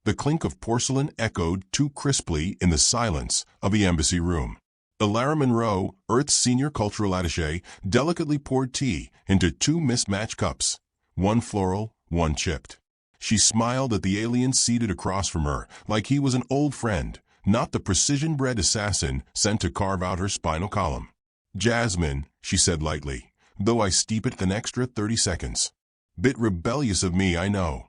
The clink of porcelain echoed too crisply in the silence of the embassy room. Elara Monroe, Earth's senior cultural attaché, delicately poured tea into two mismatched cups, one floral, one chipped. She smiled at the alien seated across from her, like he was an old friend, not the precision-bred assassin sent to carve out her spinal column. "Jasmine," she said lightly, "though I steep it an extra 30 seconds. Bit rebellious of me, I know."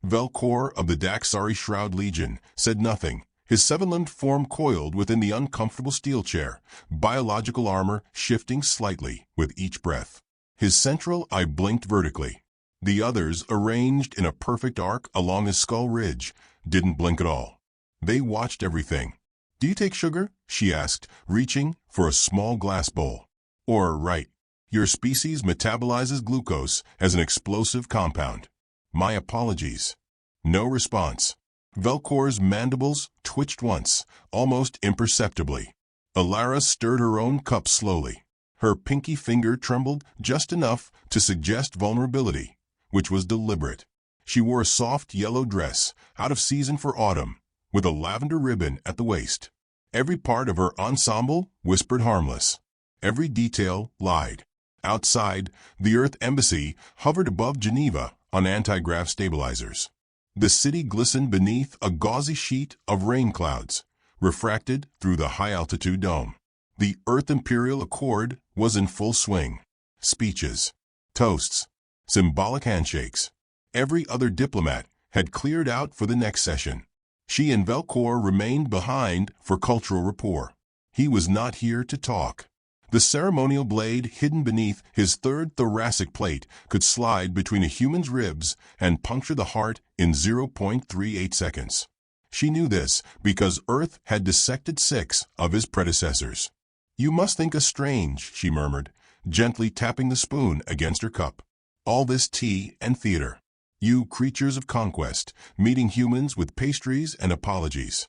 Velcor of the Daxari Shroud Legion said nothing, his seven-limbed form coiled within the uncomfortable steel chair, biological armor shifting slightly with each breath. His central eye blinked vertically. The others, arranged in a perfect arc along his skull ridge, didn't blink at all. They watched everything. "Do you take sugar?" she asked, reaching for a small glass bowl. Right. Your species metabolizes glucose as an explosive compound. My apologies." No response. Velcor's mandibles twitched once, almost imperceptibly. Elara stirred her own cup slowly. Her pinky finger trembled just enough to suggest vulnerability, which was deliberate. She wore a soft yellow dress, out of season for autumn, with a lavender ribbon at the waist. Every part of her ensemble whispered harmless. Every detail lied. Outside, the Earth Embassy hovered above Geneva on anti-grav stabilizers. The city glistened beneath a gauzy sheet of rain clouds, refracted through the high-altitude dome. The Earth Imperial Accord was in full swing. Speeches, toasts, symbolic handshakes. Every other diplomat had cleared out for the next session. She and Velcor remained behind for cultural rapport. He was not here to talk. The ceremonial blade hidden beneath his third thoracic plate could slide between a human's ribs and puncture the heart in 0.38 seconds. She knew this because Earth had dissected 6 of his predecessors. "You must think us strange," she murmured, gently tapping the spoon against her cup. "All this tea and theater. You creatures of conquest, meeting humans with pastries and apologies."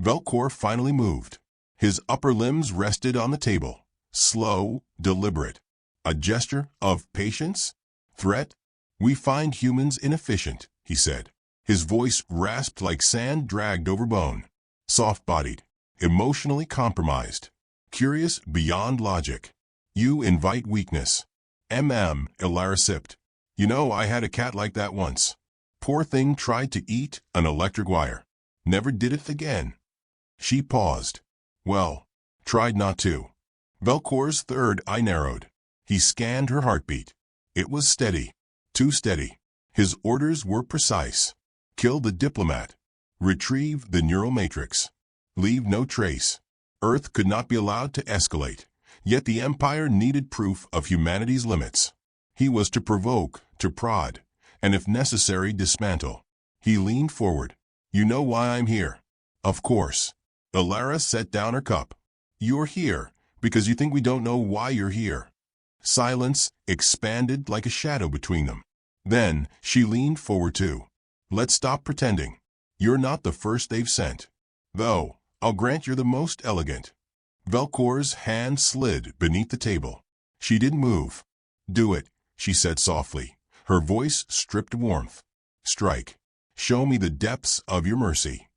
Velcor finally moved. His upper limbs rested on the table. Slow, deliberate. A gesture of patience? Threat? "We find humans inefficient," he said. His voice rasped like sand dragged over bone. Soft-bodied, emotionally compromised, curious beyond logic. "You invite weakness." Elara sipped. "You know, I had a cat like that once. Poor thing tried to eat an electric wire. Never did it again." She paused. "Well, tried not to." Velcor's third eye narrowed. He scanned her heartbeat. It was steady. Too steady. His orders were precise. Kill the diplomat. Retrieve the neural matrix. Leave no trace. Earth could not be allowed to escalate. Yet the Empire needed proof of humanity's limits. He was to provoke, to prod, and if necessary dismantle. He leaned forward. "You know why I'm here?" "Of course." Elara set down her cup. "You're here because you think we don't know why you're here." Silence expanded like a shadow between them. Then she leaned forward too. "Let's stop pretending. You're not the first they've sent. Though, I'll grant you're the most elegant." Velcor's hand slid beneath the table. She didn't move. "Do it," she said softly, her voice stripped warmth. "Strike. Show me the depths of your mercy."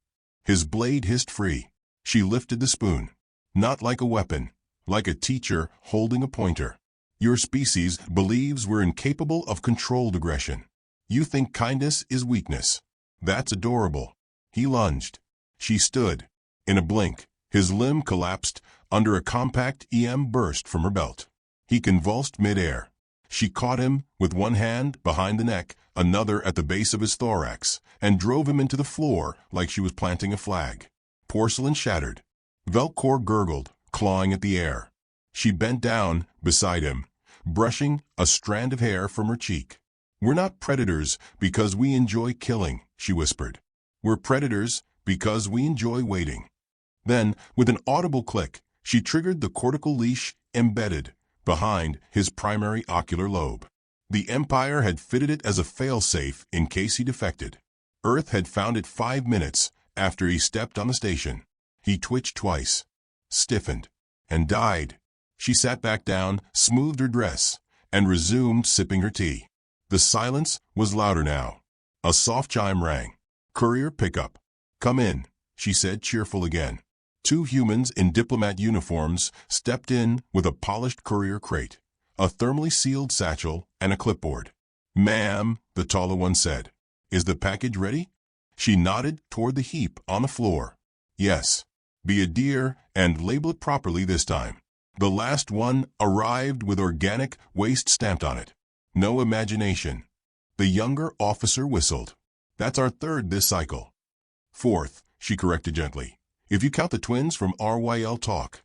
His blade hissed free. She lifted the spoon. Not like a weapon, like a teacher holding a pointer. "Your species believes we're incapable of controlled aggression. You think kindness is weakness. That's adorable." He lunged. She stood. In a blink, his limb collapsed under a compact EM burst from her belt. He convulsed midair. She caught him with one hand behind the neck, another at the base of his thorax, and drove him into the floor like she was planting a flag. Porcelain shattered. Velcor gurgled, clawing at the air. She bent down beside him, brushing a strand of hair from her cheek. "We're not predators because we enjoy killing," she whispered. "We're predators because we enjoy waiting." Then, with an audible click, she triggered the cortical leash embedded behind his primary ocular lobe. The Empire had fitted it as a fail-safe in case he defected. Earth had found it 5 minutes after he stepped on the station. He twitched twice, stiffened, and died. She sat back down, smoothed her dress, and resumed sipping her tea. The silence was louder now. A soft chime rang. Courier pickup. Come in, she said, cheerful again. Two humans in diplomat uniforms stepped in with a polished courier crate, a thermally sealed satchel, and a clipboard. Ma'am, the taller one said. Is the package ready? She nodded toward the heap on the floor. Yes. Be a dear and label it properly this time. The last one arrived with organic waste stamped on it. No imagination. The younger officer whistled. That's our third this cycle. Fourth, she corrected gently, if you count the twins from RYL Talk.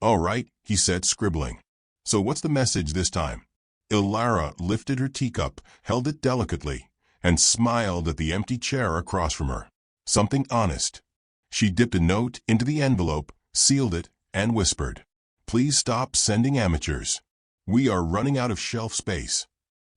All right, he said, scribbling. So what's the message this time? Ilara lifted her teacup, held it delicately, and smiled at the empty chair across from her. Something honest. She dipped a note into the envelope, sealed it, and whispered, Please stop sending amateurs. We are running out of shelf space.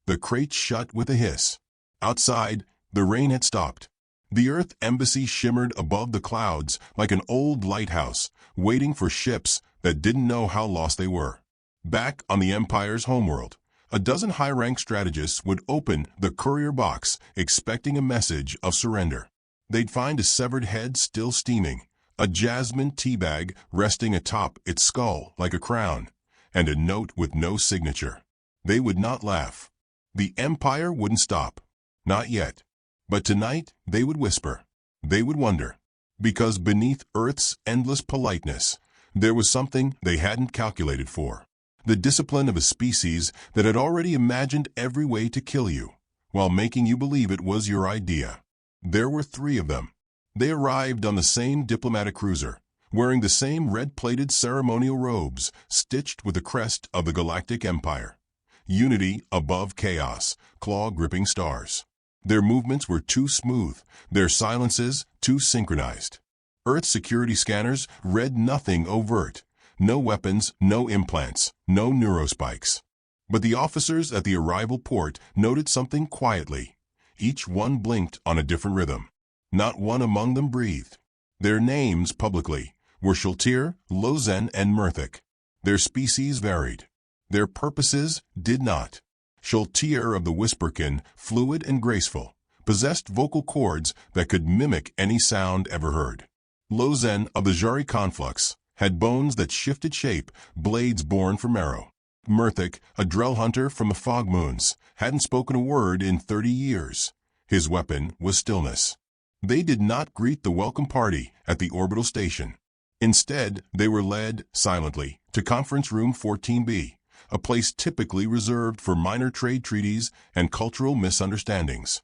The crate shut with a hiss. Outside, the rain had stopped. The Earth Embassy shimmered above the clouds like an old lighthouse, waiting for ships that didn't know how lost they were. Back on the Empire's homeworld, a dozen high-ranked strategists would open the courier box, expecting a message of surrender. They'd find a severed head still steaming, a jasmine tea bag resting atop its skull like a crown, and a note with no signature. They would not laugh. The Empire wouldn't stop. Not yet. But tonight, they would whisper. They would wonder. Because beneath Earth's endless politeness, there was something they hadn't calculated for. The discipline of a species that had already imagined every way to kill you, while making you believe it was your idea. There were three of them. They arrived on the same diplomatic cruiser, wearing the same red-plated ceremonial robes, stitched with the crest of the Galactic Empire. Unity above chaos, claw-gripping stars. Their movements were too smooth, their silences too synchronized. Earth's security scanners read nothing overt. No weapons, no implants, no neurospikes. But the officers at the arrival port noted something quietly. Each one blinked on a different rhythm. Not one among them breathed. Their names, publicly, were Shultir, Lozen, and Murthic. Their species varied. Their purposes did not. Shultir of the Whisperkin, fluid and graceful, possessed vocal cords that could mimic any sound ever heard. Lozen of the Jari Conflux had bones that shifted shape, blades born from marrow. Murthic, a Drell hunter from the Fog Moons, hadn't spoken a word in 30 years. His weapon was stillness. They did not greet the welcome party at the orbital station. Instead, they were led, silently, to Conference Room 14B, a place typically reserved for minor trade treaties and cultural misunderstandings.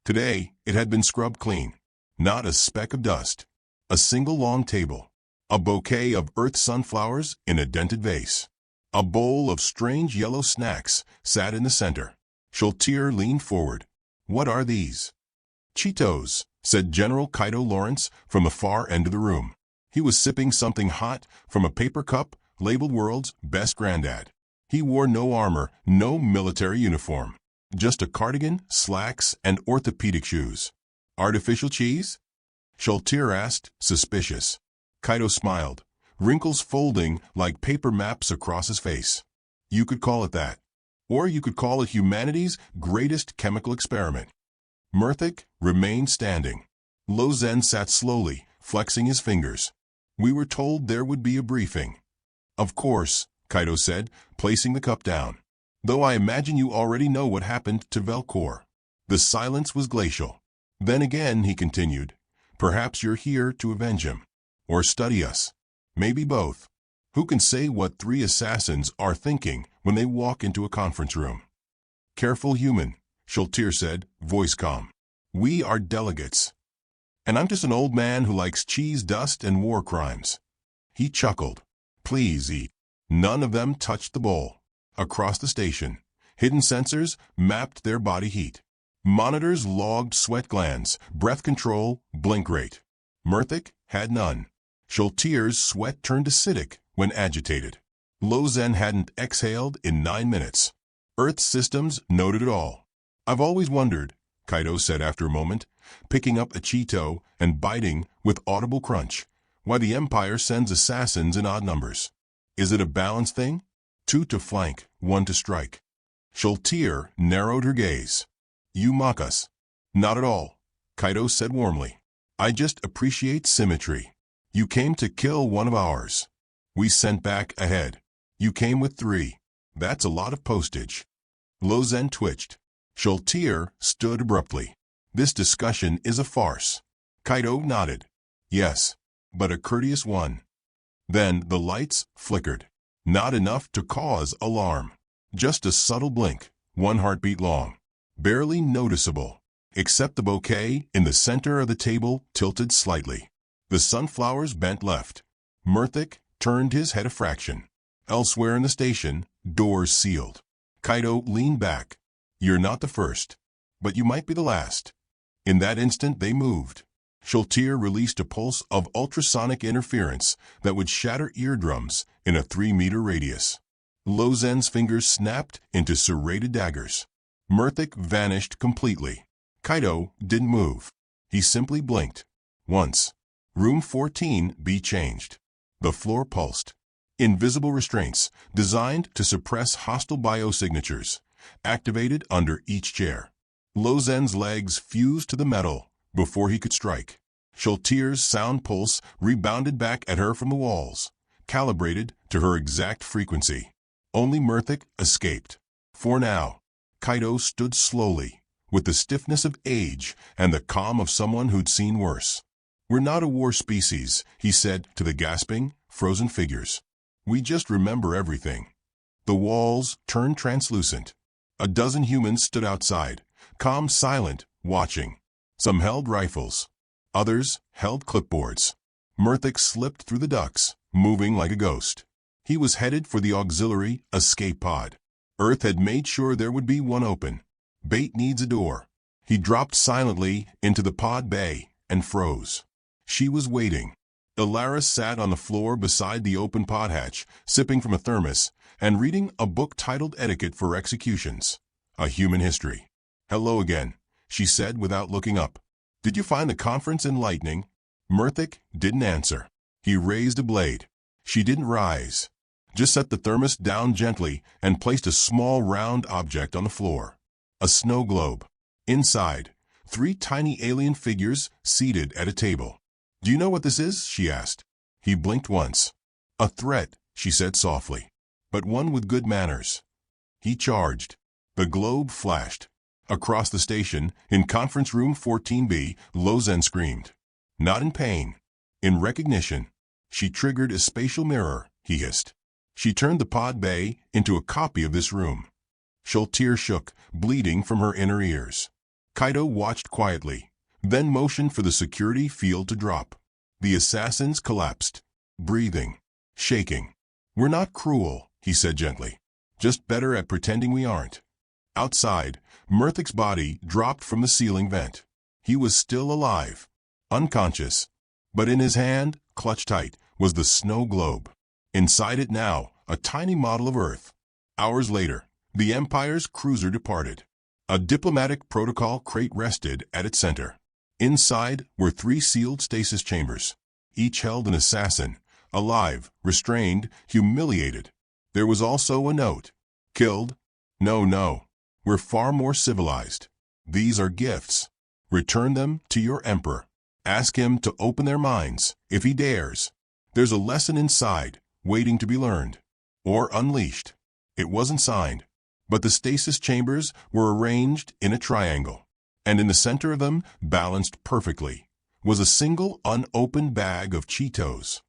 Today, it had been scrubbed clean. Not a speck of dust. A single long table. A bouquet of earth sunflowers in a dented vase. A bowl of strange yellow snacks sat in the center. Shultir leaned forward. What are these? Cheetos, said General Kaito Lawrence from the far end of the room. He was sipping something hot from a paper cup labeled World's Best Granddad. He wore no armor, no military uniform. Just a cardigan, slacks, and orthopedic shoes. Artificial cheese? Shultir asked, suspicious. Kaito smiled, wrinkles folding like paper maps across his face. You could call it that. Or you could call it humanity's greatest chemical experiment. Murthic remained standing. Lozen sat slowly, flexing his fingers. We were told there would be a briefing. Of course, Kaito said, placing the cup down. Though I imagine you already know what happened to Velcor. The silence was glacial. Then again, he continued, perhaps you're here to avenge him. Or study us. Maybe both. Who can say what three assassins are thinking when they walk into a conference room? Careful human, Shultir said, voice calm. We are delegates. And I'm just an old man who likes cheese dust and war crimes. He chuckled. Please eat. None of them touched the bowl. Across the station, hidden sensors mapped their body heat. Monitors logged sweat glands, breath control, blink rate. Murthic had none. Shultir's sweat turned acidic when agitated. Lozen hadn't exhaled in 9 minutes. Earth systems noted it all. I've always wondered, Kaito said after a moment, picking up a Cheeto and biting with audible crunch, why the Empire sends assassins in odd numbers. Is it a balance thing? 2 to flank, 1 to strike. Shultir narrowed her gaze. You mock us. Not at all. Kaido said warmly. I just appreciate symmetry. You came to kill one of ours. We sent back ahead. You came with 3. That's a lot of postage. Lozen twitched. Shultier stood abruptly. This discussion is a farce. Kaido nodded. Yes, but a courteous one. Then the lights flickered. Not enough to cause alarm. Just a subtle blink, 1 heartbeat long. Barely noticeable, except the bouquet in the center of the table tilted slightly. The sunflowers bent left. Murthic turned his head a fraction. Elsewhere in the station, doors sealed. Kaido leaned back. You're not the first, but you might be the last. In that instant they moved. Shultier released a pulse of ultrasonic interference that would shatter eardrums in a 3-meter radius. Lozen's fingers snapped into serrated daggers. Murthic vanished completely. Kaido didn't move. He simply blinked. Once. Room 14B changed. The floor pulsed. Invisible restraints, designed to suppress hostile biosignatures, activated under each chair. Lozen's legs fused to the metal before he could strike. Shultier's sound pulse rebounded back at her from the walls, calibrated to her exact frequency. Only Murthic escaped. For now, Kaido stood slowly, with the stiffness of age and the calm of someone who'd seen worse. We're not a war species, he said to the gasping, frozen figures. We just remember everything. The walls turned translucent. A dozen humans stood outside, calm, silent, watching. Some held rifles. Others held clipboards. Murthic slipped through the ducts, moving like a ghost. He was headed for the auxiliary escape pod. Earth had made sure there would be one open. Bait needs a door. He dropped silently into the pod bay and froze. She was waiting. Ilara sat on the floor beside the open pod hatch, sipping from a thermos and reading a book titled Etiquette for Executions, A Human History. Hello again, she said without looking up. Did you find the conference enlightening? Murthic didn't answer. He raised a blade. She didn't rise. Just set the thermos down gently and placed a small round object on the floor. A snow globe. Inside, 3 tiny alien figures seated at a table. Do you know what this is? She asked. He blinked once. A threat, she said softly, but one with good manners. He charged. The globe flashed. Across the station, in conference room 14B, Lozen screamed. Not in pain. In recognition. She triggered a spatial mirror, he hissed. She turned the pod bay into a copy of this room. Shultier shook, bleeding from her inner ears. Kaido watched quietly, then motioned for the security field to drop. The assassins collapsed, breathing, shaking. We're not cruel, he said gently. Just better at pretending we aren't. Outside, Murthic's body dropped from the ceiling vent. He was still alive, unconscious, but in his hand, clutched tight, was the snow globe. Inside it now, a tiny model of Earth. Hours later, the Empire's cruiser departed. A diplomatic protocol crate rested at its center. Inside were 3 sealed stasis chambers. Each held an assassin, alive, restrained, humiliated. There was also a note. Killed? No. We're far more civilized. These are gifts. Return them to your emperor. Ask him to open their minds, if he dares. There's a lesson inside, waiting to be learned. Or unleashed. It wasn't signed, but the stasis chambers were arranged in a triangle, and in the center of them, balanced perfectly, was a single unopened bag of Cheetos.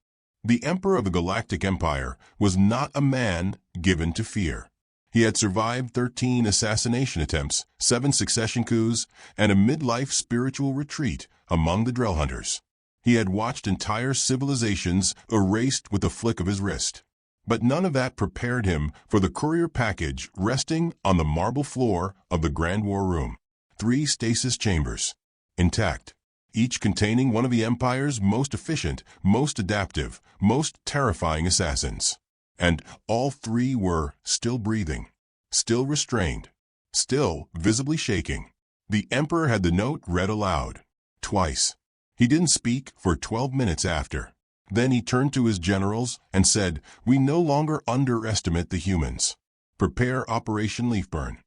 The Emperor of the Galactic Empire was not a man given to fear. He had survived 13 assassination attempts, 7 succession coups, and a midlife spiritual retreat among the Drell Hunters. He had watched entire civilizations erased with a flick of his wrist. But none of that prepared him for the courier package resting on the marble floor of the Grand War Room. 3 stasis chambers, intact, each containing one of the Empire's most efficient, most adaptive, most terrifying assassins. And all 3 were still breathing, still restrained, still visibly shaking. The Emperor had the note read aloud, twice. He didn't speak for 12 minutes after. Then he turned to his generals and said, "We no longer underestimate the humans. Prepare Operation Leafburn."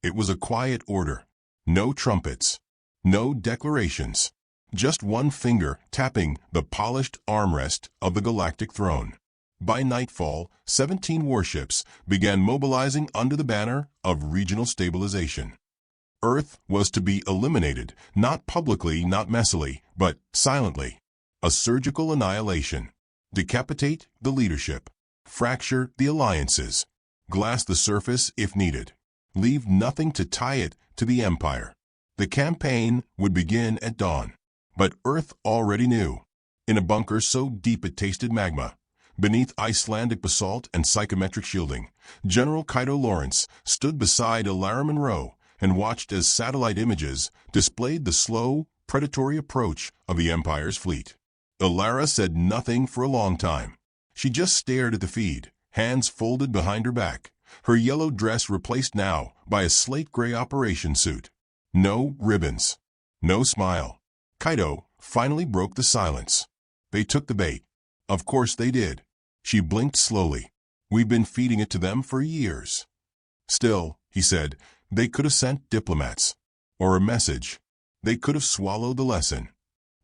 It was a quiet order. No trumpets. No declarations. Just one finger tapping the polished armrest of the Galactic throne. By nightfall, 17 warships began mobilizing under the banner of regional stabilization. Earth was to be eliminated, not publicly, not messily, but silently. A surgical annihilation. Decapitate the leadership. Fracture the alliances. Glass the surface if needed. Leave nothing to tie it to the Empire. The campaign would begin at dawn. But Earth already knew. In a bunker so deep it tasted magma, beneath Icelandic basalt and psychometric shielding, General Kaido Lawrence stood beside Alara Monroe and watched as satellite images displayed the slow, predatory approach of the Empire's fleet. Alara said nothing for a long time. She just stared at the feed, hands folded behind her back, her yellow dress replaced now by a slate-gray operation suit. No ribbons. No smile. Kaido finally broke the silence. They took the bait. Of course they did. She blinked slowly. We've been feeding it to them for years. Still, he said, they could have sent diplomats. Or a message. They could have swallowed the lesson.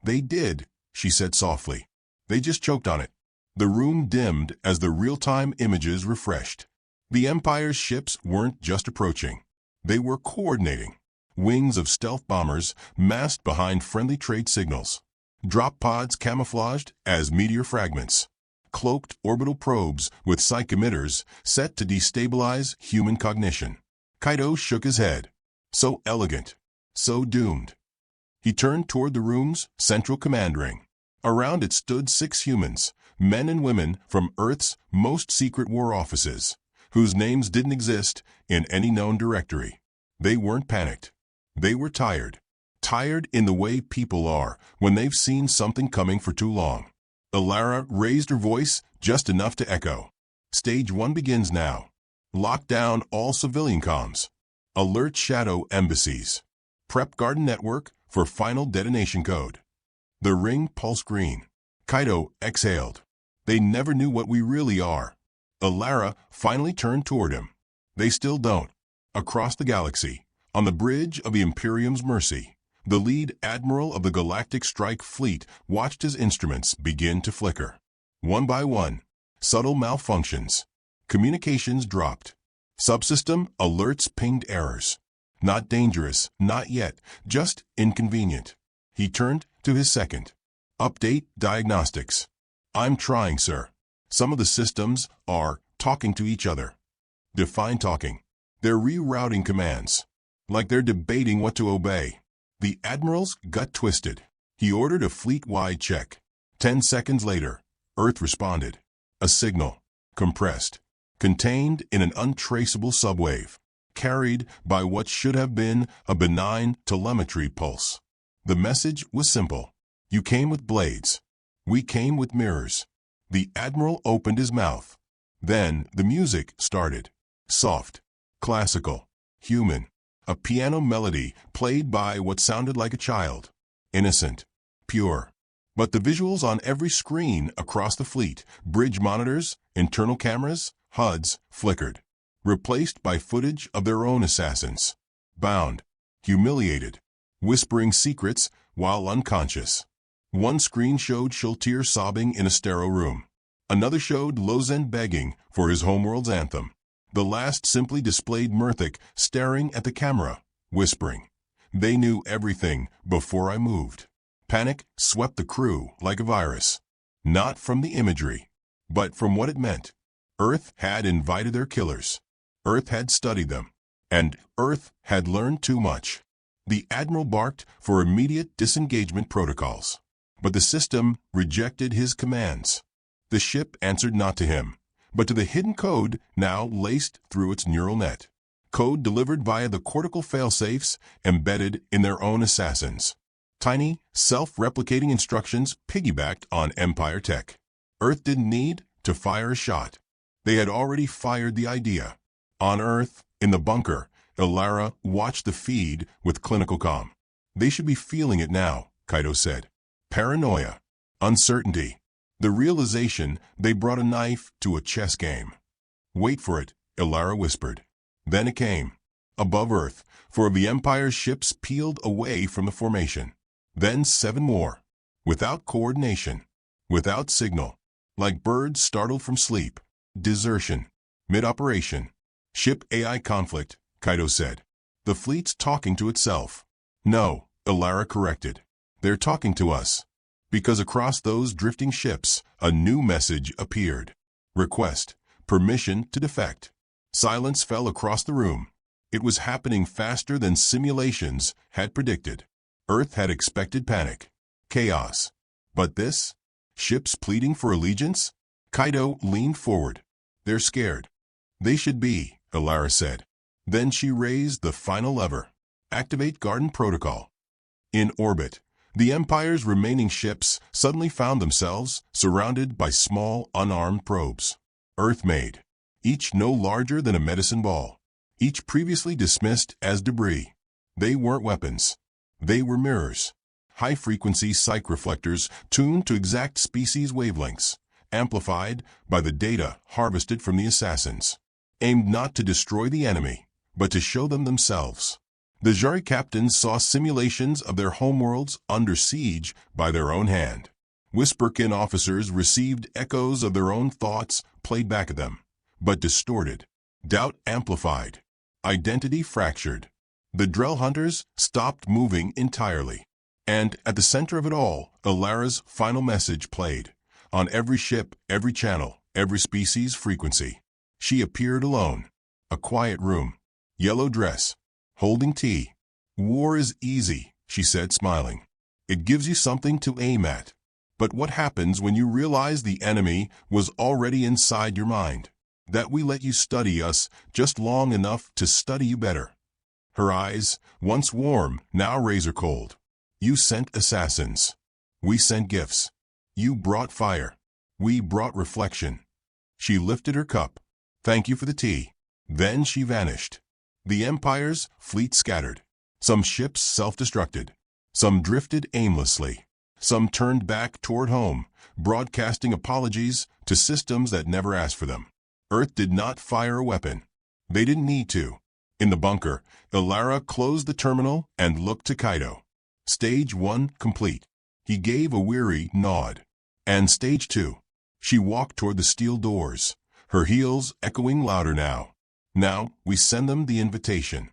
They did, she said softly. They just choked on it. The room dimmed as the real-time images refreshed. The Empire's ships weren't just approaching. They were coordinating. Wings of stealth bombers masked behind friendly trade signals. Drop pods camouflaged as meteor fragments. Cloaked orbital probes with psych emitters set to destabilize human cognition. Kaido shook his head. So elegant. So doomed. He turned toward the room's central command ring. Around it stood 6 humans, men and women from Earth's most secret war offices, whose names didn't exist in any known directory. They weren't panicked. They were tired. Tired in the way people are when they've seen something coming for too long. Alara raised her voice just enough to echo. Stage 1 begins now. Lock down all civilian comms. Alert shadow embassies. Prep Garden Network for final detonation code. The ring pulsed green. Kaido exhaled. They never knew what we really are. Alara finally turned toward him. They still don't. Across the galaxy, on the bridge of the Imperium's Mercy, the lead admiral of the Galactic Strike Fleet watched his instruments begin to flicker. One by one, subtle malfunctions. Communications dropped. Subsystem alerts pinged errors. Not dangerous, not yet, just inconvenient. He turned to his second. Update diagnostics. I'm trying, sir. Some of the systems are talking to each other. Define talking. They're rerouting commands. Like they're debating what to obey. The admiral's gut twisted. He ordered a fleet-wide check. 10 seconds later, Earth responded. A signal. Compressed. Contained in an untraceable subwave. Carried by what should have been a benign telemetry pulse. The message was simple. You came with blades. We came with mirrors. The admiral opened his mouth. Then the music started. Soft. Classical. Human. A piano melody played by what sounded like a child. Innocent. Pure. But the visuals on every screen across the fleet, bridge monitors, internal cameras, HUDs, flickered. Replaced by footage of their own assassins. Bound. Humiliated. Whispering secrets while unconscious. One screen showed Schultier sobbing in a sterile room. Another showed Lozen begging for his homeworld's anthem. The last simply displayed Murthic staring at the camera, whispering, "They knew everything before I moved." Panic swept the crew like a virus. Not from the imagery, but from what it meant. Earth had invited their killers. Earth had studied them. And Earth had learned too much. The Admiral barked for immediate disengagement protocols. But the system rejected his commands. The ship answered not to him, but to the hidden code now laced through its neural net. Code delivered via the cortical failsafes embedded in their own assassins. Tiny, self-replicating instructions piggybacked on Empire tech. Earth didn't need to fire a shot. They had already fired the idea. On Earth, in the bunker, Alara watched the feed with clinical calm. They should be feeling it now, Kaido said. Paranoia. Uncertainty. The realization they brought a knife to a chess game. Wait for it, Alara whispered. Then it came. above Earth, 4 of the Empire's ships peeled away from the formation. Then 7 more. Without coordination. Without signal. Like birds startled from sleep. Desertion. Mid-operation. Ship AI conflict, Kaido said. The fleet's talking to itself. No, Elara corrected. They're talking to us. Because across those drifting ships, a new message appeared. Request. Permission to defect. Silence fell across the room. It was happening faster than simulations had predicted. Earth had expected panic. Chaos. But this? Ships pleading for allegiance? Kaido leaned forward. They're scared. They should be, Elara said. Then she raised the final lever. Activate Garden Protocol. In orbit, the Empire's remaining ships suddenly found themselves surrounded by small, unarmed probes. Earth-made. Each no larger than a medicine ball. Each previously dismissed as debris. They weren't weapons. They were mirrors. High-frequency psych reflectors tuned to exact species wavelengths, amplified by the data harvested from the assassins. Aimed not to destroy the enemy, but to show them themselves. The Jari captains saw simulations of their homeworlds under siege by their own hand. Whisperkin officers received echoes of their own thoughts played back at them, but distorted. Doubt amplified. Identity fractured. The Drell hunters stopped moving entirely. And at the center of it all, Elara's final message played. On every ship, every channel, every species frequency. She appeared alone. A quiet room. Yellow dress. Holding tea. War is easy, she said, smiling. It gives you something to aim at. But what happens when you realize the enemy was already inside your mind? That we let you study us just long enough to study you better. Her eyes, once warm, now razor cold. You sent assassins. We sent gifts. You brought fire. We brought reflection. She lifted her cup. Thank you for the tea. Then she vanished. The Empire's fleet scattered. Some ships self-destructed. Some drifted aimlessly. Some turned back toward home, broadcasting apologies to systems that never asked for them. Earth did not fire a weapon. They didn't need to. In the bunker, Elara closed the terminal and looked to Kaido. Stage 1 complete. He gave a weary nod. And Stage 2. She walked toward the steel doors, her heels echoing louder now. Now we send them the invitation.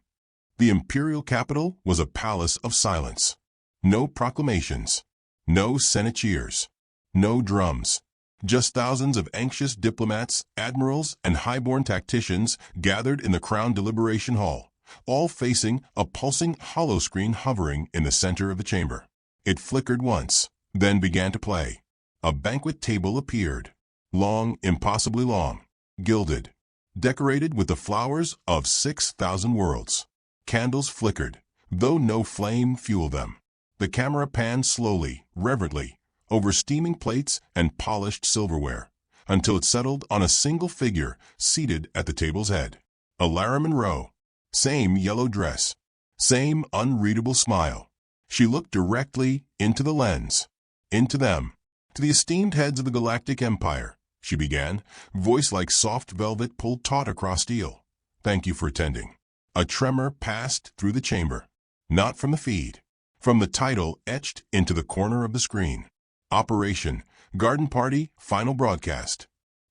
The imperial capital was a palace of silence. No proclamations. No Senate cheers. No drums. Just thousands of anxious diplomats, admirals, and highborn tacticians gathered in the Crown Deliberation Hall, all facing a pulsing holoscreen hovering in the center of the chamber. It flickered once, then began to play. A banquet table appeared. Long, impossibly long, gilded, decorated with the flowers of 6,000 worlds. Candles flickered, though no flame fueled them. The camera panned slowly, reverently, over steaming plates and polished silverware, until it settled on a single figure seated at the table's head. Elara Monroe. Same yellow dress. Same unreadable smile. She looked directly into the lens. Into them. To the esteemed heads of the Galactic Empire, she began, voice like soft velvet pulled taut across steel. Thank you for attending. A tremor passed through the chamber. Not from the feed. From the title etched into the corner of the screen. Operation Garden Party Final Broadcast.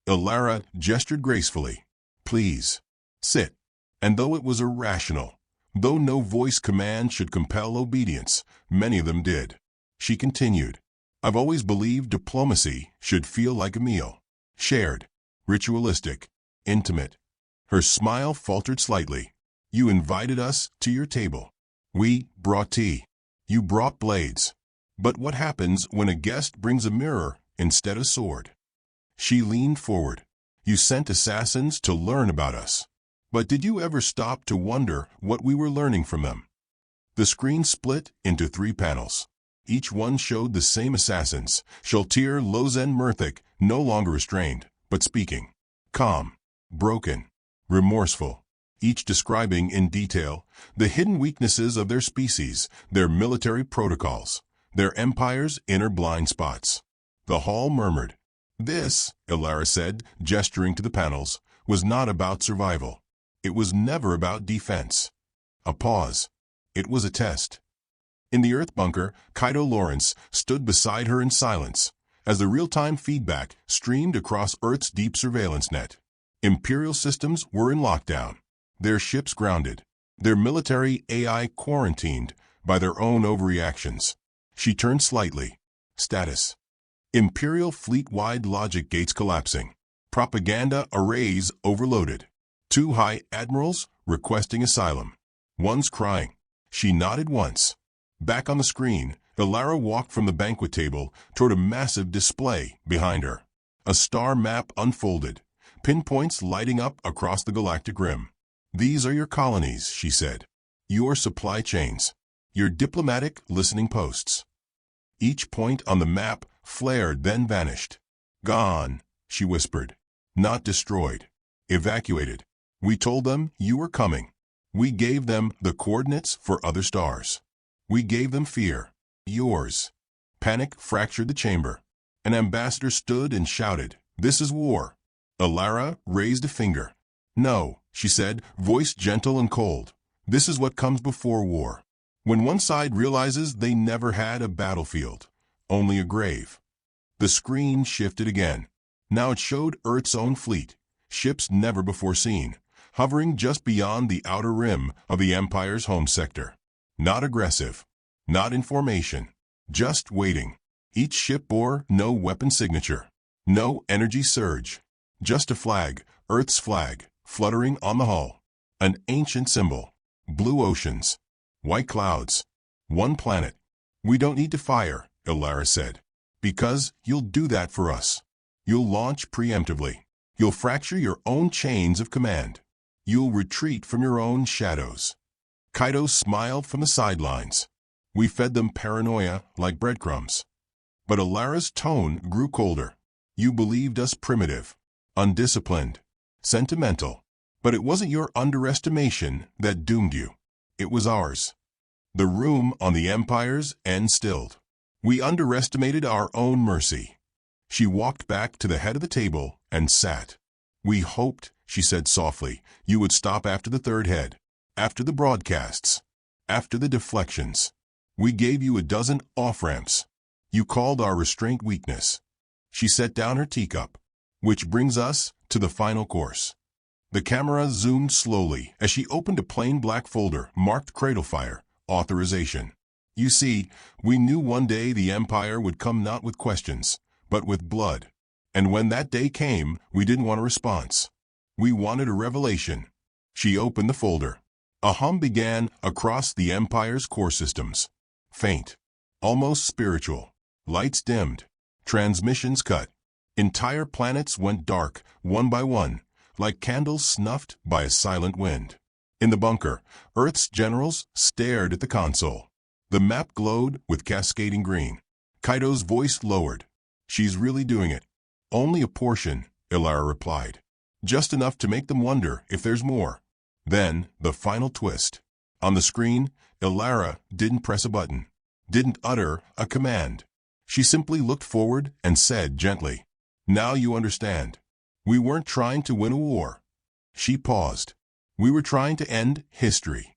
Elara gestured gracefully. Please, sit. And though it was irrational, though no voice command should compel obedience, many of them did. She continued. I've always believed diplomacy should feel like a meal. Shared, ritualistic, intimate. Her smile faltered slightly. You invited us to your table. We brought tea. You brought blades. But what happens when a guest brings a mirror instead of sword? She leaned forward. You sent assassins to learn about us. But did you ever stop to wonder what we were learning from them? The screen split into 3 panels. Each one showed the same assassins, Shaltir, Lozen, Murthic, no longer restrained, but speaking. Calm, broken, remorseful, each describing in detail the hidden weaknesses of their species, their military protocols, their empire's inner blind spots. The hall murmured. This, Elara said, gesturing to the panels, was not about survival. It was never about defense. A pause. It was a test. In the Earth bunker, Kaido Lawrence stood beside her in silence as the real-time feedback streamed across Earth's deep surveillance net. Imperial systems were in lockdown, their ships grounded, their military AI quarantined by their own overreactions. She turned slightly. Status. Imperial fleet-wide logic gates collapsing. Propaganda arrays overloaded. 2 high admirals requesting asylum. One's crying. She nodded once. Back on the screen, Ilara walked from the banquet table toward a massive display behind her. A star map unfolded, pinpoints lighting up across the galactic rim. "These are your colonies," she said. "Your supply chains. Your diplomatic listening posts." Each point on the map flared, then vanished. "Gone," she whispered. "Not destroyed. Evacuated. We told them you were coming. We gave them the coordinates for other stars. We gave them fear. Yours." Panic fractured the chamber. An ambassador stood and shouted, "This is war." Ilara raised a finger. "No," she said, voice gentle and cold. "This is what comes before war. When one side realizes they never had a battlefield, only a grave." The screen shifted again. Now it showed Earth's own fleet, ships never before seen, hovering just beyond the outer rim of the Empire's home sector. Not aggressive, not in formation, just waiting. Each ship bore no weapon signature, no energy surge, just a flag, Earth's flag, fluttering on the hull. An ancient symbol. Blue oceans. White clouds. One planet. "We don't need to fire," Ilara said. "Because you'll do that for us. You'll launch preemptively. You'll fracture your own chains of command. You'll retreat from your own shadows." Kaido smiled from the sidelines. "We fed them paranoia like breadcrumbs." But Ilara's tone grew colder. "You believed us primitive, undisciplined, sentimental. But it wasn't your underestimation that doomed you. It was ours." The room on the Empire's end stilled. "We underestimated our own mercy." She walked back to the head of the table and sat. "We hoped," she said softly, "you would stop after the third head, after the broadcasts, after the deflections. We gave you a dozen off-ramps. You called our restraint weakness." She set down her teacup. "Which brings us to the final course." The camera zoomed slowly as she opened a plain black folder marked Cradlefire, authorization. "You see, we knew one day the Empire would come not with questions, but with blood. And when that day came, we didn't want a response. We wanted a revelation." She opened the folder. A hum began across the Empire's core systems. Faint. Almost spiritual. Lights dimmed. Transmissions cut. Entire planets went dark, one by one, like candles snuffed by a silent wind. In the bunker, Earth's generals stared at the console. The map glowed with cascading green. Kaido's voice lowered. "She's really doing it." "Only a portion," Ilara replied. "Just enough to make them wonder if there's more." Then, the final twist. On the screen, Ilara didn't press a button, didn't utter a command. She simply looked forward and said gently, "Now you understand. We weren't trying to win a war." She paused. "We were trying to end history."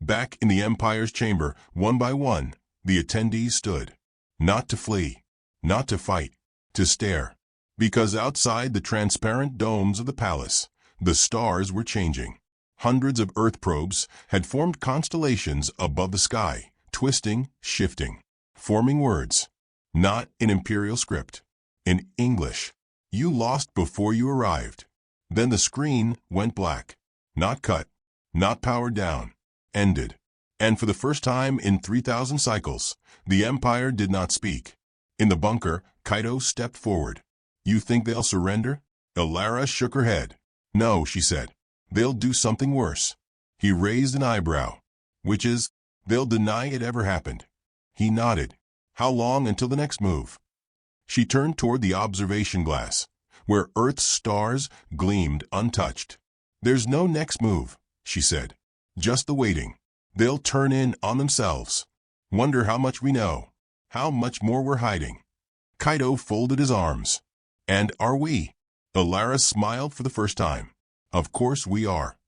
Back in the Empire's chamber, one by one, the attendees stood. Not to flee, not to fight, to stare. Because outside the transparent domes of the palace, the stars were changing. Hundreds of Earth probes had formed constellations above the sky, twisting, shifting, forming words. Not in Imperial script. In English. "You lost before you arrived." Then the screen went black. Not cut. Not powered down. Ended. And for the first time in 3,000 cycles, the Empire did not speak. In the bunker, Kaido stepped forward. "You think they'll surrender?" Ilara shook her head. "No," she said. "They'll do something worse." He raised an eyebrow. "Which is, they'll deny it ever happened." He nodded. "How long until the next move?" She turned toward the observation glass, where Earth's stars gleamed untouched. "There's no next move," she said. "Just the waiting. They'll turn in on themselves. Wonder how much we know. How much more we're hiding." Kaido folded his arms. "And are we?" Ilara smiled for the first time. "Of course we are."